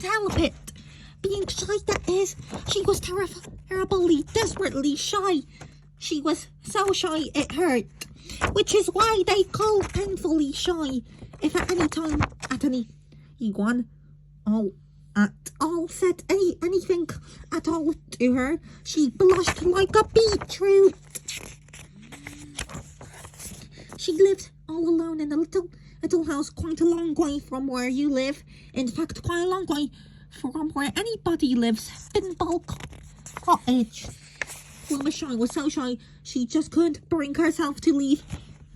help it. Being shy, that is. She was terribly, desperately shy. She was so shy it hurt, which is why they call painfully shy. If at any time, anyone at all said anything at all to her, she blushed like a beetroot. She lived all alone in a little house quite a long way from where you live. In fact, quite a long way from where anybody lives. Pinball Cottage. Luma Shy was so shy, she just couldn't bring herself to leave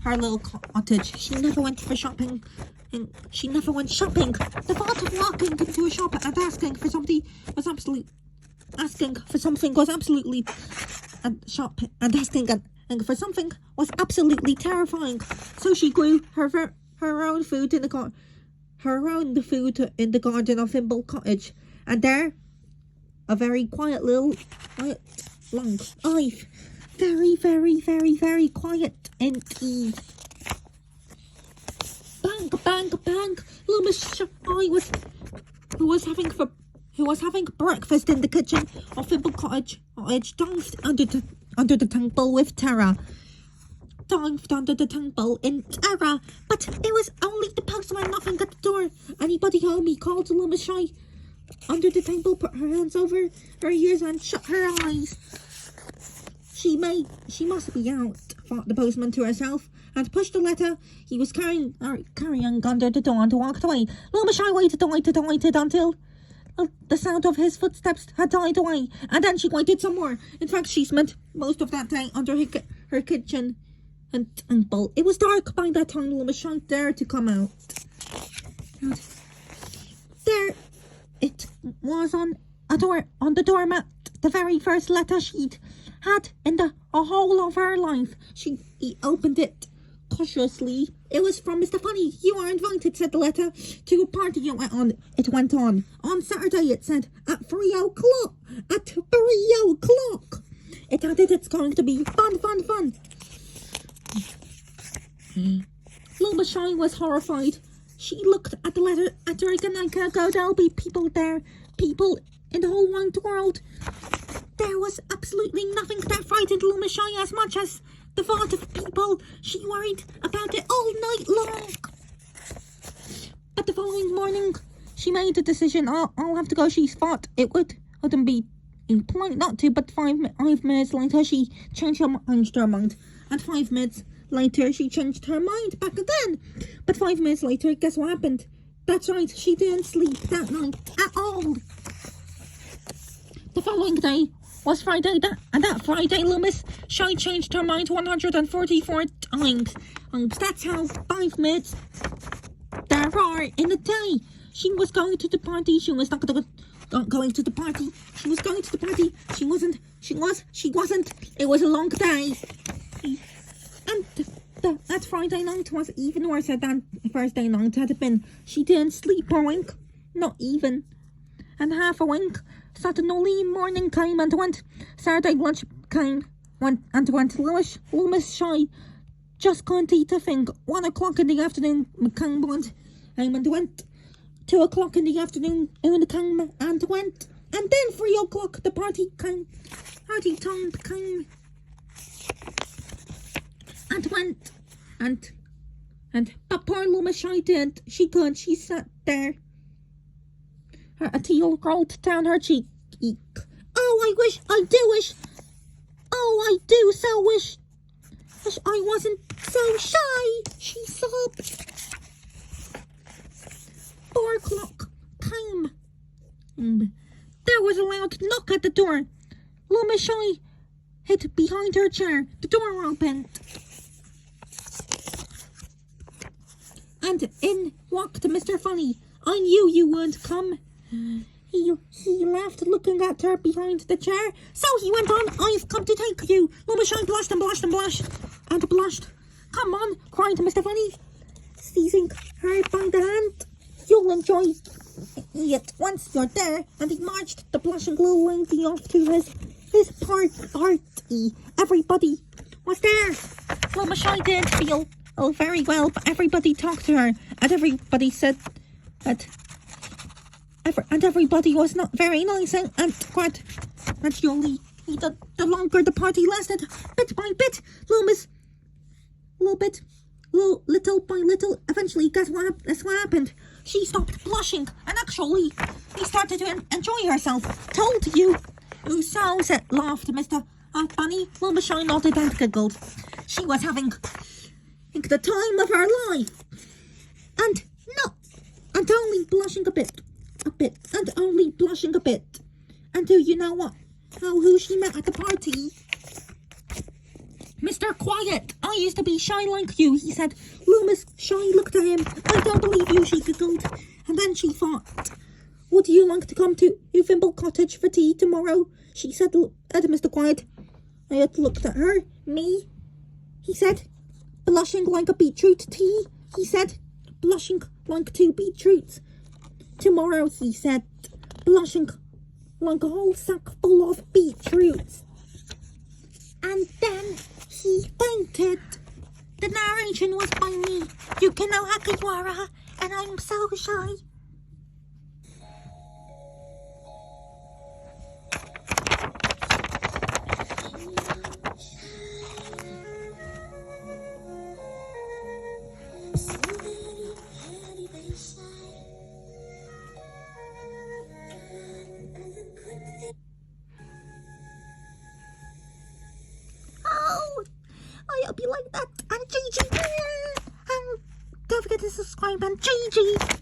her little cottage. She never went for shopping. And she never went shopping. The thought of walking into a shop and asking for something was absolutely terrifying. So she grew her own food in the garden of Thimble Cottage, and there, a very quiet long life, very, very, very, very quiet indeed. Bang, bang, bang! Luma Shy who was having breakfast in the kitchen of Thimble Cottage, dived under the table with terror. Dived under the table in terror, but it was only the postman knocking at the door. Anybody home? He called to Luma Shy. Under the table, put her hands over her ears and shut her eyes. She must be out, thought the postman to herself, and pushed the letter he was carrying under the door and walked away. Luma Shy waited until the sound of his footsteps had died away, and then she waited some more. In fact, she spent most of that day under her kitchen and table. It was dark by that time. Luma Shy dared to come out. And there it was on the doormat, the very first letter she'd had in the whole of her life. She opened it cautiously. It was from Mr. Funny. You are invited, said the letter, to a party it went on. On Saturday, it said, at 3 o'clock. At 3 o'clock. It added it's going to be fun. Luma Shy was horrified. She looked at the letter again and go, there'll be people there. People in the whole wide world. There was absolutely nothing that frightened Luma Shy as much as the thought of people. She worried about it all night long. But the following morning, she made a decision. I'll have to go. She thought it wouldn't be polite not to, but 5 minutes later, she changed her mind. And 5 minutes later, she changed her mind back again. But 5 minutes later, guess what happened? That's right, she didn't sleep that night at all. The following day was Friday, and that Friday, Luma Shy changed her mind 144 times. That's how 5 minutes there are in a day. She was going to the party. She was not going to the party. She was going to the party. She wasn't. It was a long day. And that Friday night was even worse than Thursday night had been. She didn't sleep a wink, not even. And half a wink. Saturday morning came and went. Saturday lunch came and went. Luma Shy just couldn't eat a thing. 1 o'clock in the afternoon came and went. 2 o'clock in the afternoon came and went. And then 3 o'clock the party came. Party time came and went. But poor Luma Shy didn't. She sat there. A tear rolled down her cheek. Oh, I do so wish I wasn't so shy, she sobbed. 4 o'clock came. There was a loud knock at the door. Luma Shy hid behind her chair. The door opened. And in walked Mr. Funny. I knew you would come. He laughed, looking at her behind the chair. So he went on, I've come to take you. Luma Shy blushed and blushed. Come on, cried Mr. Funny, seizing her by the hand. You'll enjoy it once you're there. And he marched the blushing little lady off to his party. Everybody was there. Luma Shy didn't feel very well, but everybody talked to her, and everybody said that and everybody was not very nice and gradually, the longer the party lasted, bit by bit, Loomis, little by little, eventually, guess what happened? She stopped blushing, and actually, he started to enjoy herself. Told you. So laughed Mr. Bunny. Loomis Shy nodded and giggled. She was having the time of her life. And only blushing a bit, and only blushing a bit. And do you know what? Who she met at the party? Mr. Quiet, I used to be shy like you, he said. Loomis Shy looked at him. I don't believe you, she giggled. And then she thought, would you like to come to Ufimble Cottage for tea tomorrow? She said at Mr. Quiet. I had looked at her. Me? He said, blushing like a beetroot tea. He said, blushing like 2 beetroots. Tomorrow, he said, blushing like a whole sack full of beetroots. And then he fainted. The narration was by me, Yukino Hagiwara, and I'm so shy. I hope you like that. And GG. And don't forget to subscribe and GG.